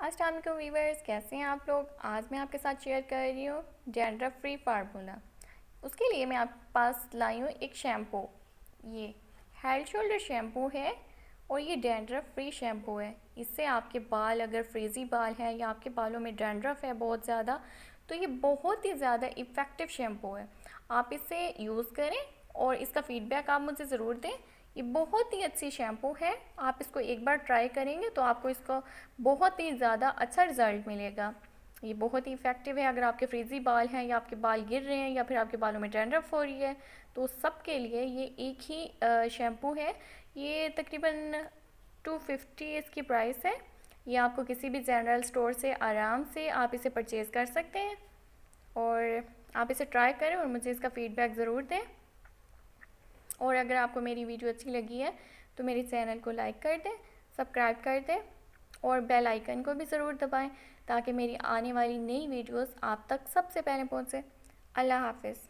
अस्सलाम वालेकुम वीवर्स, कैसे हैं आप लोग। आज मैं आपके साथ शेयर कर रही हूँ डैंड्रफ फ्री फार्मूला। उसके लिए मैं आपके पास लाई हूँ एक शैम्पू। ये हेड शोल्डर शैम्पू है और ये डैंड्रफ फ्री शैम्पू है। इससे आपके बाल अगर फ्रीज़ी बाल हैं या आपके बालों में डैंड्रफ है बहुत ज़्यादा, तो ये बहुत ही ज़्यादा इफ़ेक्टिव शैम्पू है। आप इसे यूज़ करें और इसका फ़ीडबैक आप मुझे ज़रूर दें। ये बहुत ही अच्छी शैम्पू है। आप इसको एक बार ट्राई करेंगे तो आपको इसका बहुत ही ज़्यादा अच्छा रिज़ल्ट मिलेगा। ये बहुत ही इफ़ेक्टिव है। अगर आपके फ्रीज़ी बाल हैं या आपके बाल गिर रहे हैं या फिर आपके बालों में डैंड्रफ हो रही है, तो सब के लिए ये एक ही शैम्पू है। ये तकरीबन 250 इसकी प्राइस है। ये आपको किसी भी जनरल स्टोर से आराम से आप इसे परचेज़ कर सकते हैं और आप इसे ट्राई करें और मुझे इसका फ़ीडबैक ज़रूर दें। और अगर आपको मेरी वीडियो अच्छी लगी है तो मेरे चैनल को लाइक कर दें, सब्सक्राइब कर दें और बेल आइकन को भी ज़रूर दबाएं ताकि मेरी आने वाली नई वीडियोस आप तक सबसे पहले पहुंचे। अल्लाह हाफ़िज़।